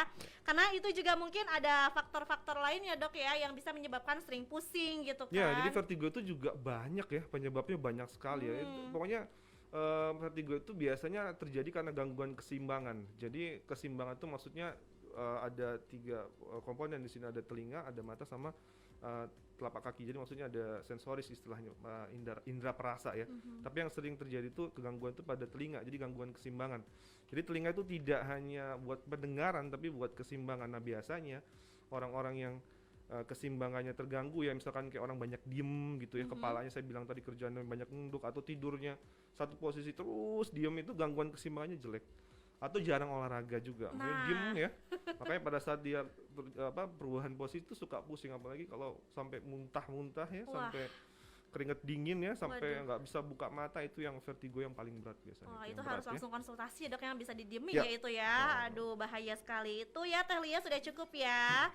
Karena itu juga mungkin ada faktor-faktor lain ya dok ya yang bisa menyebabkan sering pusing gitu kan. Ya, jadi vertigo itu juga banyak ya, penyebabnya banyak sekali ya. Pokoknya vertigo itu biasanya terjadi karena gangguan keseimbangan. Jadi keseimbangan itu maksudnya ada 3 komponen di sini, ada telinga, ada mata, sama telapak kaki. Jadi maksudnya ada sensoris istilahnya, indera perasa ya. Tapi yang sering terjadi itu kegangguan itu pada telinga, jadi gangguan keseimbangan. Jadi telinga itu tidak hanya buat pendengaran tapi buat keseimbangan. Nah, biasanya orang-orang yang keseimbangannya terganggu ya, misalkan kayak orang banyak diem gitu ya, kepalanya saya bilang tadi kerjaannya banyak nunduk atau tidurnya satu posisi terus diem, itu gangguan keseimbangannya jelek. Atau jarang olahraga juga, makanya diem ya. Makanya pada saat dia perubahan posisi itu suka pusing, apalagi kalau sampai muntah-muntah ya. Wah. Sampai keringet dingin ya sampai Waduh. nggak bisa buka mata, itu yang vertigo yang paling berat biasanya. Wah, yang itu berat harus ya. langsung konsultasi ya dok, yang bisa didiemin Ya. ya itu ya. Oh. Aduh, bahaya sekali. Itu ya Teh Lia, sudah cukup ya.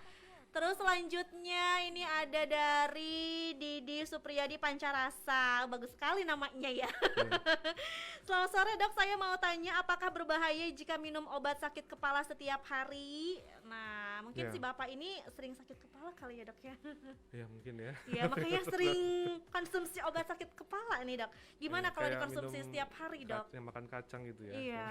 Terus selanjutnya ini ada dari Didi Supriyadi Pancarasa. Bagus sekali namanya ya. Selamat sore dok, saya mau tanya apakah berbahaya jika minum obat sakit kepala setiap hari? Nah, mungkin Ya. si bapak ini sering sakit kepala kali ya dok ya. Ya mungkin ya. Iya, makanya sering konsumsi obat sakit kepala nih dok. Gimana Ya, kalau kayak dikonsumsi minum setiap hari dok? yang makan kacang gitu ya. Iya,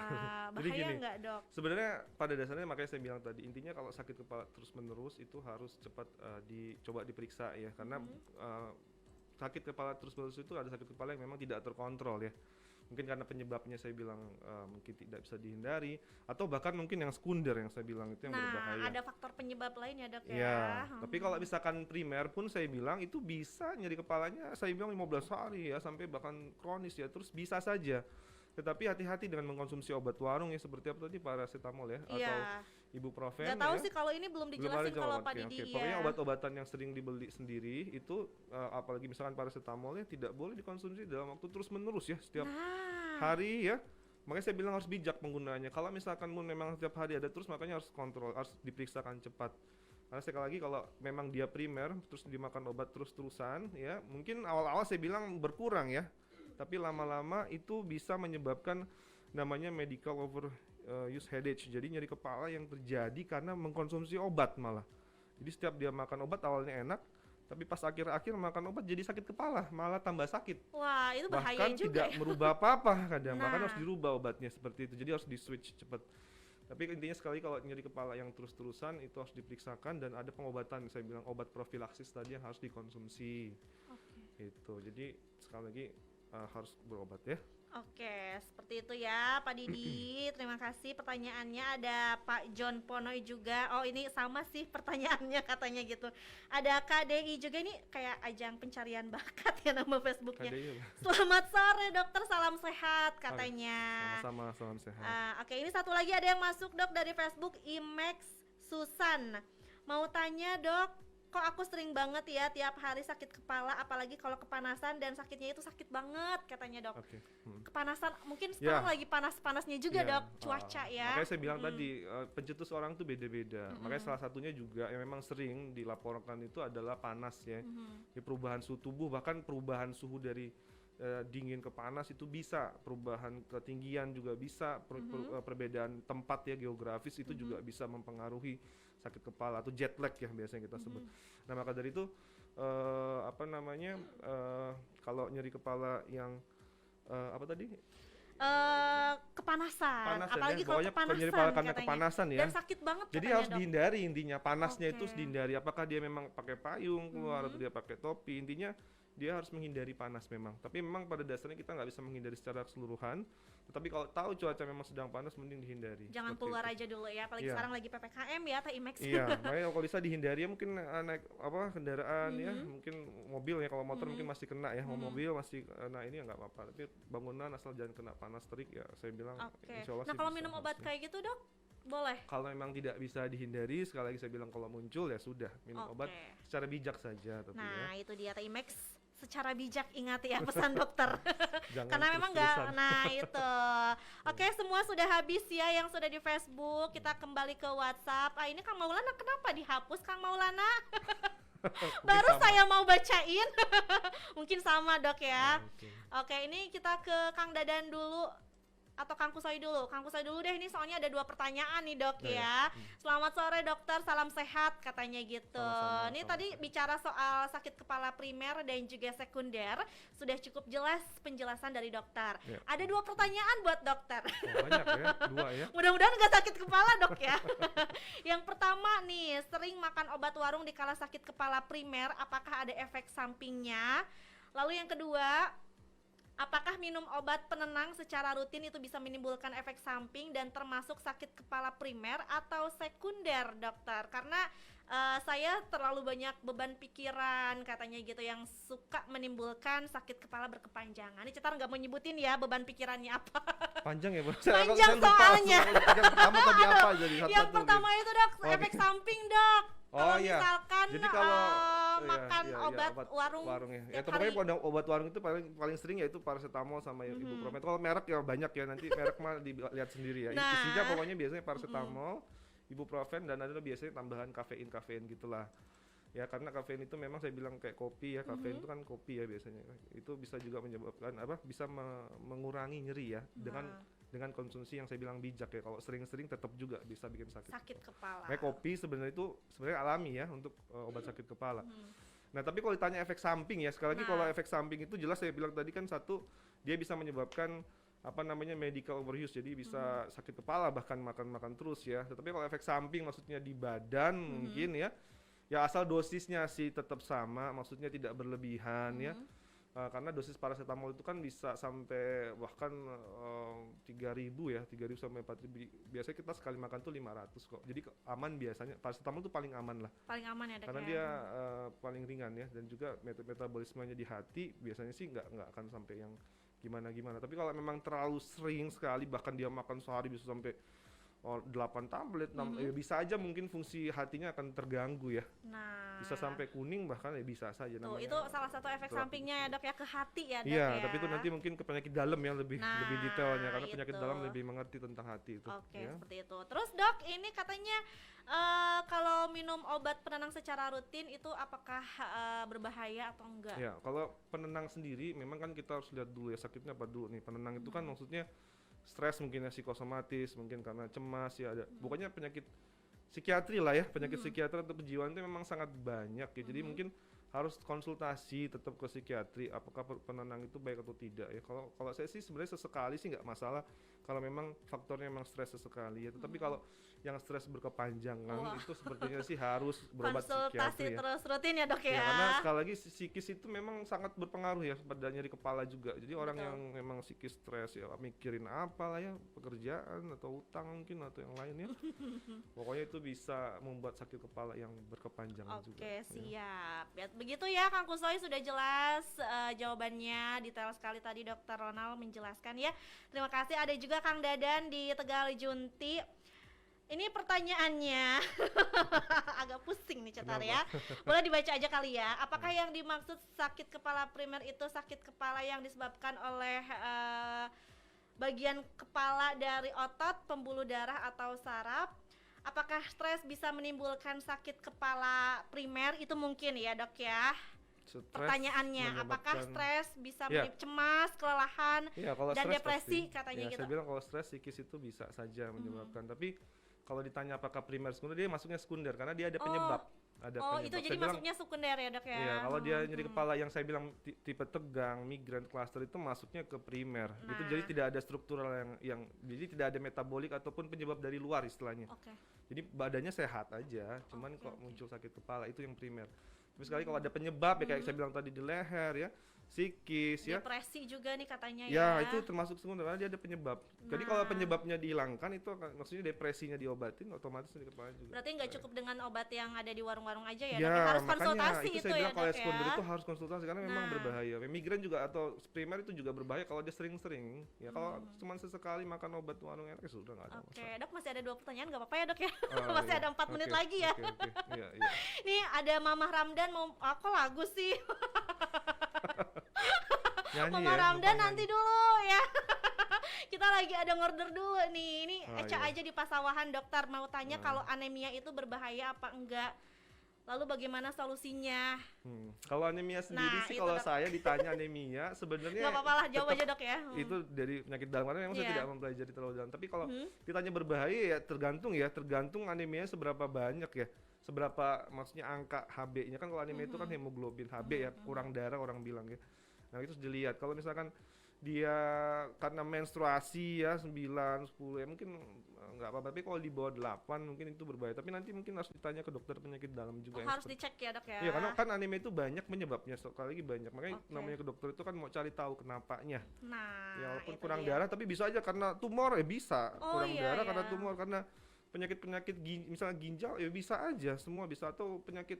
Jadi bahaya gini, nggak dok? sebenarnya pada dasarnya makanya saya bilang tadi, intinya kalau sakit kepala terus menerus itu harus cepat dicoba diperiksa ya, karena sakit kepala terus menerus itu ada sakit kepala yang memang tidak terkontrol ya. Mungkin karena penyebabnya saya bilang mungkin tidak bisa dihindari, atau bahkan mungkin yang sekunder yang saya bilang itu yang berbahaya. Nah, ada faktor penyebab lain ya dok ya. Ya, tapi kalau misalkan primer pun saya bilang itu bisa nyeri kepalanya, saya bilang 15 hari ya sampai bahkan kronis ya, terus bisa saja. Tetapi hati-hati dengan mengkonsumsi obat warung ya, seperti apa tadi, paracetamol ya, atau Iya. ibuprofen Nggak tahu ya. sih kalau ini belum Belum ada dijelasin kalau jawaban. Pak Oke, Didi oke. ya. Pokoknya obat-obatan yang sering dibeli sendiri itu apalagi misalkan paracetamolnya tidak boleh dikonsumsi dalam waktu terus-menerus ya, setiap Nah, hari ya. Makanya saya bilang harus bijak penggunaannya. Kalau misalkan pun memang setiap hari ada terus, makanya harus kontrol, harus diperiksakan cepat. Karena sekali lagi kalau memang dia primer terus dimakan obat terus-terusan ya, mungkin awal-awal saya bilang berkurang ya, tapi lama-lama itu bisa menyebabkan namanya medical use headache. Jadi nyeri kepala yang terjadi karena mengkonsumsi obat malah. Jadi setiap dia makan obat awalnya enak, tapi pas akhir-akhir makan obat jadi sakit kepala, malah tambah sakit. wah itu bahaya Bahkan juga tidak ya. merubah apa-apa kadang, bahkan Nah. harus dirubah obatnya seperti itu. Jadi harus di switch cepat. Tapi intinya sekali kalau nyeri kepala yang terus-terusan itu harus diperiksakan, dan ada pengobatan, saya bilang obat profilaksis tadi yang harus dikonsumsi. Itu. Jadi sekali lagi harus berobat ya. Oke, seperti itu ya Pak Didi. Terima kasih. Pertanyaannya ada Pak John Ponoy juga. Oh, ini sama sih pertanyaannya katanya gitu. Ada KDI juga, ini kayak ajang pencarian bakat ya nama Facebooknya. KDI. Selamat sore dokter, salam sehat katanya. Sama-sama, salam sehat. Oke, ini satu lagi ada yang masuk dok dari Facebook, Imex Susan. Mau tanya dok, kok aku sering banget ya tiap hari sakit kepala, apalagi kalau kepanasan, dan sakitnya itu sakit banget katanya dok. Oke. Kepanasan, mungkin sekarang Ya. lagi panas-panasnya juga Iya, dok, cuaca ya. Makanya saya bilang tadi pencetus orang tuh beda-beda. Makanya salah satunya juga yang memang sering dilaporkan itu adalah panas ya. Di perubahan suhu tubuh, bahkan perubahan suhu dari dingin ke panas itu bisa, perubahan ketinggian juga bisa, perbedaan tempat ya geografis itu juga bisa mempengaruhi sakit kepala, atau jet lag ya biasanya kita sebut. Nah maka dari itu kalau nyeri kepala yang apa tadi? Kepanasan, Panas ya, apalagi kalau pokoknya kepanasan nyeri kepala karena katanya. kepanasan ya. Dan sakit banget Jadi katanya harus dok. dihindari intinya, panasnya itu harus Oke. dihindari. Apakah dia memang pakai payung keluar atau dia pakai topi, intinya dia harus menghindari panas memang. Tapi memang pada dasarnya kita nggak bisa menghindari secara keseluruhan. Tetapi kalau tahu cuaca memang sedang panas, mending dihindari. Jangan Seperti keluar itu. aja dulu ya, apalagi Iya. sekarang lagi PPKM ya, Teh Imex. Iya, makanya kalau bisa dihindari ya, mungkin naik kendaraan ya, mungkin mobil ya, kalau motor mungkin masih kena ya, mobil masih kena ini ya nggak apa-apa. Tapi bangunan asal jangan kena panas terik ya, saya bilang. Oke. Insya Allah Nah sih kalau bisa minum obat harusnya. kayak gitu dok, boleh? Kalau memang tidak bisa dihindari, sekali lagi saya bilang kalau muncul ya sudah, minum Oke. obat secara bijak saja tapi Nah ya. itu dia Teh Imex, secara bijak ingat ya pesan dokter. Jangan Karena memang nggak, terus-terusan. nah itu. Oke, semua sudah habis ya yang sudah di Facebook. Kita kembali ke WhatsApp. Ini Kang Maulana kenapa dihapus Kang Maulana? Baru sama. saya mau bacain. Mungkin sama dok ya. Oke. Oke, ini kita ke Kang Dadan dulu atau Kang Kusoi dulu? Kang Kusoi dulu deh, ini soalnya ada 2 pertanyaan nih dok Ya, ya. Selamat sore dokter, salam sehat katanya gitu. Sama-sama, Ini sama-sama. tadi bicara soal sakit kepala primer dan juga sekunder, sudah cukup jelas penjelasan dari dokter. Ya. Ada 2 pertanyaan buat dokter. Oh, banyak ya, 2 ya. Mudah-mudahan nggak sakit kepala dok ya. Yang pertama nih, sering makan obat warung di kala sakit kepala primer, apakah ada efek sampingnya? Lalu yang kedua, apakah minum obat penenang secara rutin itu bisa menimbulkan efek samping dan termasuk sakit kepala primer atau sekunder dokter? Karena saya terlalu banyak beban pikiran katanya gitu yang suka menimbulkan sakit kepala berkepanjangan. Ini Cetar nggak mau nyebutin ya beban pikirannya apa. Panjang ya, Bu? Panjang Saya lupa soalnya. yang pertama tadi apa jadi Yang pertama itu dok, Oh, efek gitu. samping dok. Oh, Kalau iya. misalkan Jadi kalau makan obat warung ya. Ya tiap pokoknya hari? kalau obat warung itu paling sering yaitu paracetamol sama ibuprofen. Kalau merek ya banyak ya, nanti merek mah dilihat sendiri ya. Nah. Isinya pokoknya biasanya paracetamol, ibuprofen, dan ada biasanya tambahan kafein gitulah. Ya karena kafein itu memang saya bilang kayak kopi ya, kafein itu kan kopi ya biasanya. Itu bisa juga menyebabkan bisa mengurangi nyeri ya dengan konsumsi yang saya bilang bijak ya. Kalau sering-sering tetap juga bisa bikin sakit kepala. Kayak kopi sebenarnya itu alami ya untuk obat sakit kepala. Nah, tapi kalau ditanya efek samping ya, sekali lagi kalau efek samping itu jelas saya bilang tadi kan satu, dia bisa menyebabkan medical overuse, jadi bisa sakit kepala bahkan makan terus ya. Tetapi kalau efek samping maksudnya di badan mungkin ya asal dosisnya sih tetap sama, maksudnya tidak berlebihan ya. Karena dosis paracetamol itu kan bisa sampai bahkan 3.000 ya, 3.000 sampai 4.000. Biasanya kita sekali makan tuh 500 kok. Jadi aman biasanya. Paracetamol itu paling aman lah. Paling aman ya, Dok. Karena dia paling ringan ya, dan juga metabolismenya di hati biasanya sih nggak akan sampai yang gimana. Tapi kalau memang terlalu sering sekali, bahkan dia makan sehari bisa sampai 8 tablet, ya bisa aja mungkin fungsi hatinya akan terganggu ya. Nah, bisa sampai kuning bahkan ya bisa saja. Tuh, itu salah satu efek sampingnya ya, Dok ya, ke hati ya, Dok iya, ya. tapi itu nanti mungkin ke penyakit dalam yang lebih detailnya, karena penyakit itu. dalam lebih mengerti tentang hati itu. Oke, ya. seperti itu. Terus Dok, ini katanya kalau minum obat penenang secara rutin itu apakah berbahaya atau enggak? Ya, kalau penenang sendiri memang kan kita harus lihat dulu ya sakitnya apa dulu nih. Penenang itu kan maksudnya stres mungkin ya, psikosomatis, mungkin karena cemas ya, ada pokoknya penyakit psikiatri lah ya, penyakit psikiatri atau kejiwaan itu memang sangat banyak ya. Jadi mungkin harus konsultasi tetap ke psikiatri apakah penenang itu baik atau tidak ya. Kalau saya sih sebenarnya sesekali sih nggak masalah kalau memang faktornya memang stres sesekali ya. Tetapi kalau yang stres berkepanjangan itu sepertinya sih harus berobat konsultasi psikiatri ya. terus rutin ya, Dok ya. Ya, karena sekali lagi psikis itu memang sangat berpengaruh ya pada nyeri kepala juga. Jadi orang yang memang psikis stres ya mikirin apa lah ya, pekerjaan atau utang mungkin atau yang lain ya. Pokoknya itu bisa membuat sakit kepala yang berkepanjangan juga. Oke, siap. Ya, begitu ya Kang Kusoi, sudah jelas jawabannya, detail sekali tadi Dokter Ronald menjelaskan ya. Terima kasih. Ada juga Kang Dadan di Tegal Junti. Ini pertanyaannya agak pusing nih Cetar ya. Boleh dibaca aja kali ya. Apakah yang dimaksud sakit kepala primer itu sakit kepala yang disebabkan oleh bagian kepala dari otot, pembuluh darah atau saraf? Apakah stres bisa menimbulkan sakit kepala primer? Itu mungkin ya, Dok ya. Pertanyaannya, apakah stres bisa cemas, kelelahan, dan depresi pasti. Katanya gitu. Saya bilang kalau stres psikis itu bisa saja menyebabkan, tapi kalau ditanya apakah primer sekunder, dia masuknya sekunder karena dia ada penyebab. Penyebab. Itu jadi masuknya sekunder ya, Dok ya. Iya, kalau dia nyeri kepala yang saya bilang tipe tegang, migrain, cluster itu masuknya ke primer. Itu jadi tidak ada struktural yang jadi tidak ada metabolik ataupun penyebab dari luar istilahnya. Jadi badannya sehat aja, cuman kok muncul sakit kepala itu yang primer. Tapi sekali kalau ada penyebab ya kayak saya bilang tadi di leher ya, psikis ya. Depresi juga nih katanya ya. Ya, itu termasuk sekunder karena dia ada penyebab. Jadi kalau penyebabnya dihilangkan itu maksudnya depresinya diobatin, otomatis di kepala juga. Berarti nggak cukup dengan obat yang ada di warung-warung aja ya, ya Dok? Harus konsultasi itu itu saya bilang ya, kalau Dok sekunder ya. itu harus konsultasi karena memang berbahaya. Migrain juga atau primer itu juga berbahaya kalau dia sering-sering. Ya kalau cuma sesekali makan obat warung enak ya sudah nggak ada masalah. Dok, masih ada 2 pertanyaan nggak apa-apa ya, Dok ya? Masih ada 4 menit lagi ya. Iya. Nih ada Mamah Ramdan mau kok lagu sih? Nyanyi Mama ya, Ramdan nanti dulu ya. Kita lagi ada ngorder dulu nih. Ini Eca aja di Pasawahan, dokter mau tanya kalau anemia itu berbahaya apa enggak? Lalu bagaimana solusinya? Kalau anemia sendiri sih kalau saya ditanya anemia sebenarnya nggak apa-apa lah, jawab aja, Dok ya. Itu dari penyakit dalam karena memang saya tidak mempelajari terlalu dalam. Tapi kalau ditanya berbahaya ya tergantung anemia seberapa banyak ya. Seberapa maksudnya angka HB-nya kan kalau anemia itu kan hemoglobin HB ya, kurang darah orang bilang ya. Nah itu harus dilihat. Kalau misalkan dia karena menstruasi ya 9, 10 ya mungkin nggak apa-apa, tapi kalau di bawah 8 mungkin itu berbahaya. Tapi nanti mungkin harus ditanya ke dokter penyakit dalam juga. Harus dicek ya, Dok ya. Iya, karena kan anemia itu banyak penyebabnya, sekali lagi banyak. Makanya namanya ke dokter itu kan mau cari tahu kenapanya. Nah, ya walaupun kurang darah tapi bisa aja karena tumor ya bisa. Kurang darah karena tumor, karena penyakit-penyakit misalnya ginjal ya bisa aja, semua bisa, atau penyakit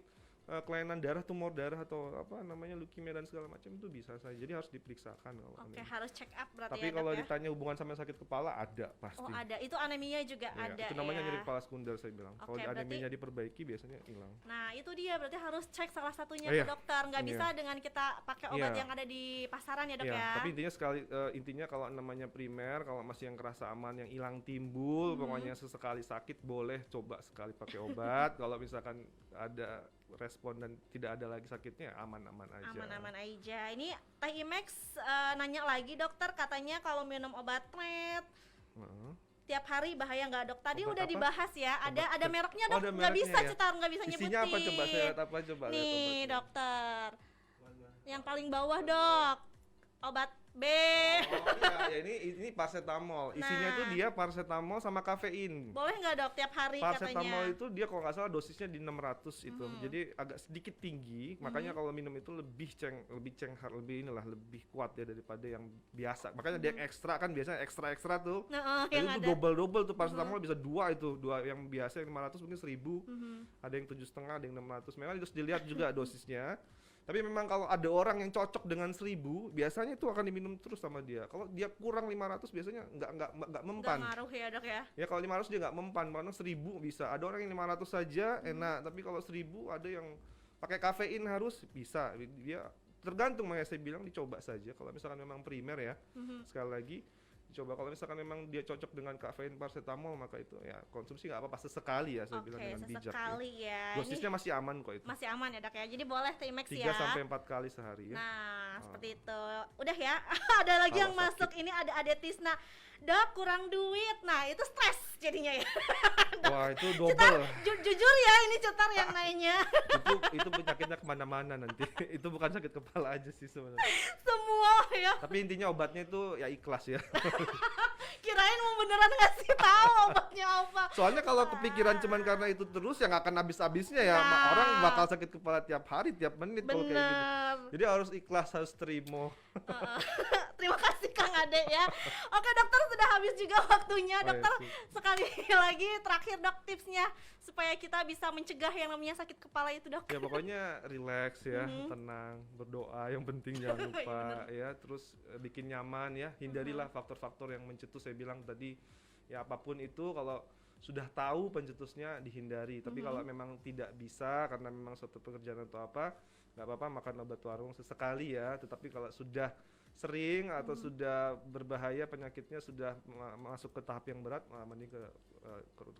kelainan darah, tumor darah atau apa namanya leukemia dan segala macam itu bisa saja. Jadi harus diperiksakan kalau Oke, anemia. harus check up berarti Tapi ya, kalau Dok, ya? ditanya hubungan sama sakit kepala ada pasti. Oh, ada. Itu anemia juga Ya, ada itu namanya ya. nyeri kepala sekunder saya bilang. Kalau Oke, berarti- anemianya diperbaiki biasanya hilang. Nah, itu dia berarti harus cek salah satunya Iya. ke dokter. Nggak Iya. bisa dengan kita pakai obat Iya. yang ada di pasaran ya, Dok, Iya, ya. tapi intinya kalau namanya primer, kalau masih yang kerasa aman, yang hilang timbul, pokoknya sesekali sakit boleh coba sekali pakai obat. Kalau misalkan ada respon dan tidak ada lagi sakitnya, aman-aman aja. Aman-aman aja. Ini Teh Imex nanya lagi, dokter, katanya kalau minum obat plet Heeh. tiap hari bahaya nggak, Dok? Tadi Obat udah apa? dibahas ya. Obat Ada mereknya, Oh, Dok. ada Nggak bisa mereknya ya? cetar, nggak bisa nyebutin. Isinya apa coba saya lihat apa coba lihat Nih, obatnya. dokter. Yang paling bawah, Dok. Obat B. Oh iya, ya ini paracetamol. Isinya Nah. tuh dia paracetamol sama kafein. Boleh nggak, Dok, tiap hari Paracetamol katanya? itu dia kalau nggak salah dosisnya di 600 itu. Jadi agak sedikit tinggi, makanya kalau minum itu lebih kuat ya daripada yang biasa. Makanya dia yang ekstra kan biasanya ekstra tuh. Nah, Jadi yang itu ada. double tuh paracetamol bisa dua yang biasa yang 500 mungkin 1000. Ada yang 7,5, ada yang 600. Memang harus dilihat juga dosisnya. Tapi memang kalau ada orang yang cocok dengan 1000, biasanya itu akan diminum terus sama dia. Kalau dia kurang 500 biasanya nggak Nggak mempan. ngaruh ya, Dok, ya? Ya kalau 500 dia nggak mempan, mana 1000 bisa. Ada orang yang 500 saja enak, tapi kalau 1000 ada yang pakai kafein harus bisa. Dia tergantung, makanya saya bilang dicoba saja. Kalau misalkan memang primer ya, sekali lagi dicoba. Kalau misalkan memang dia cocok dengan kafein paracetamol, maka itu ya konsumsi nggak apa-apa sesekali ya, saya bilang dengan bijak. sesekali ya. Dosisnya masih aman kok itu. Masih aman ya, Dok, ya? Jadi boleh T-Max 3 ya? sampai 4 kali sehari ya. Nah, seperti itu. Udah ya. Ada lagi Kalau yang masuk. Ini ada Adetisna. Dok, kurang duit. Nah, itu stres jadinya ya. Wah, itu Cetar, double. jujur ya, ini Cetar yang nanya. itu penyakitnya kemana-mana nanti. Itu bukan sakit kepala aja sih sebenarnya. Semua ya. Tapi intinya obatnya itu ya ikhlas ya. Kirain mau beneran ngasih tahu obatnya apa. Soalnya kalau kepikiran cuman karena itu terus ya nggak akan habis-habisnya ya. Nah. Orang bakal sakit kepala tiap hari, tiap menit kalau kayak gitu. Bener. Jadi harus ikhlas, harus terima. Terima kasih Kang Ade ya. Oke, dokter, sudah habis juga waktunya. Oh, iya, Dokter, sip. sekali lagi terakhir, Dok, tipsnya supaya kita bisa mencegah yang namanya sakit kepala itu, Dok. Ya pokoknya relax ya, tenang, berdoa yang penting jangan lupa ya. Terus bikin nyaman ya, hindarilah faktor-faktor yang mencetus. Saya bilang tadi ya, apapun itu kalau sudah tahu pencetusnya dihindari. Tapi kalau memang tidak bisa karena memang suatu pekerjaan atau apa, nggak apa-apa makan obat warung sesekali ya. Tetapi kalau sudah sering atau sudah berbahaya penyakitnya, sudah masuk ke tahap yang berat, mending ke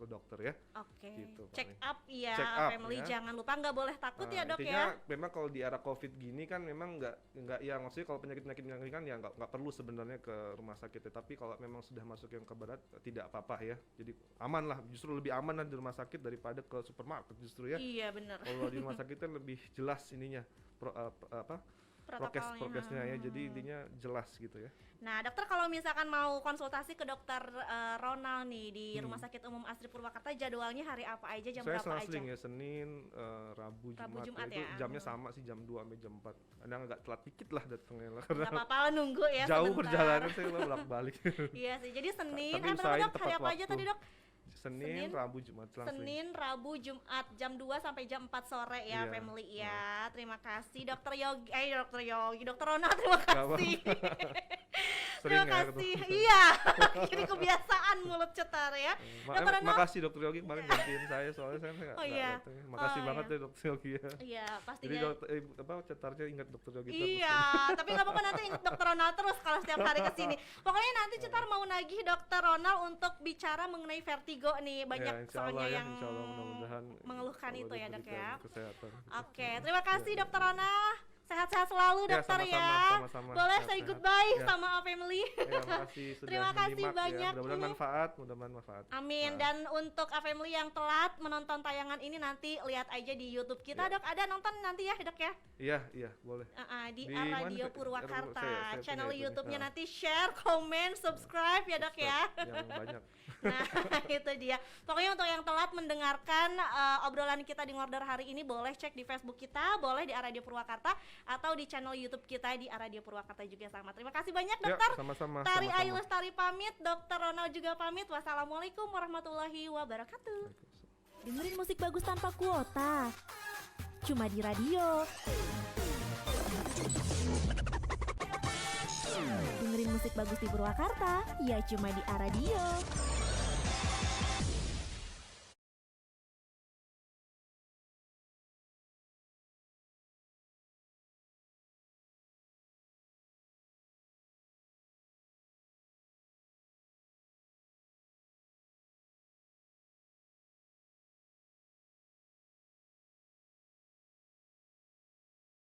dokter ya. Oke. Gitu, Check paling. up ya, Check up, family, ya. jangan lupa, nggak boleh takut ya, Dok, intinya ya. memang kalau di era COVID gini kan memang nggak ya, maksudnya kalau penyakit yang ringan ya nggak perlu sebenarnya ke rumah sakit ya. Tapi kalau memang sudah masuk yang ke berat, tidak apa-apa ya. Jadi aman lah, justru lebih aman lah di rumah sakit daripada ke supermarket justru ya. Iya, bener. Kalau di rumah sakit kan lebih jelas ininya Protokolnya. prokesnya ya. Jadi intinya jelas gitu ya. Nah, dokter, kalau misalkan mau konsultasi ke dokter Ronald nih di Rumah Sakit Umum Asri Purwakarta, jadwalnya hari apa aja, jam Saya berapa aja? seling ya, Senin, Rabu, Jumat Itu ya? jamnya sama sih, jam 2 sampai jam 4. Kadang agak telat dikit lah datangnya lah, karena Nggak apa-apa lah, nunggu ya jauh sebentar. perjalanan saya lah bolak-balik. Iya sih, jadi Senin, Tapi berapa, usahain Dok? Hari tepat apa aja waktu. tadi, Dok? Senin, Rabu, Jumat selang seling. Senin, Rabu, Jumat, jam 2 sampai jam 4 sore ya, Iya. family ya. Terima kasih Dokter Yogi, Dokter Ronald, terima kasih. Terima Sering ya kasih. ketemu. Iya. Ini kebiasaan mulut cetar ya. Dokter Ronald. Makasih Dokter Yogi kemarin gantiin saya, soalnya saya nggak Oh, iya. datang ya. Makasih Oh, banget iya. ya Dokter Yogi ya. Iya, Jadi pastinya. cetarnya ingat Dokter Yogi terus. Iya, tapi nggak apa-apa, nanti ingat Dokter Ronald terus kalau setiap hari kesini. Pokoknya nanti Cetar mau nagih Dokter Ronald untuk bicara mengenai vertigo nih, banyak Ya, insya Allah soalnya ya, yang insya Allah mudah-mudahan mengeluhkan Allah itu ya, Dok, diberikan ya. kesehatan. Oke, terima kasih Dokter Ronald. Sehat-sehat selalu, Ya, Dokter sama-sama, ya. sama-sama. Boleh say Sehat-sehat. goodbye Ya. sama family. Ya, makasih sudah Terima kasih menyimak banyak. ya. Mudah-mudahan manfaat. Amin. Nah. Dan untuk family yang telat menonton tayangan ini, nanti lihat aja di YouTube kita, Ya. Dok. Ada nonton nanti ya, Dok ya. Iya, boleh. Di Di Radio mana? Purwakarta. Saya Channel punya itu nih. YouTube-nya Ah. nanti share, komen, subscribe ya, Dok ya. Yang banyak. Nah, itu dia. Pokoknya untuk yang telat mendengarkan obrolan kita di Ngorder hari ini, boleh cek di Facebook kita, boleh di Radio Purwakarta, atau di channel YouTube kita di Radio Purwakarta juga sama. Terima kasih banyak, Ya, Dokter. sama-sama. Tari sama-sama. Ayu Lestari pamit, Dokter Ronald juga pamit. Wassalamualaikum warahmatullahi wabarakatuh. Dengerin musik bagus tanpa kuota. cuma di radio. Dengerin musik bagus di Purwakarta, ya cuma di A Radio.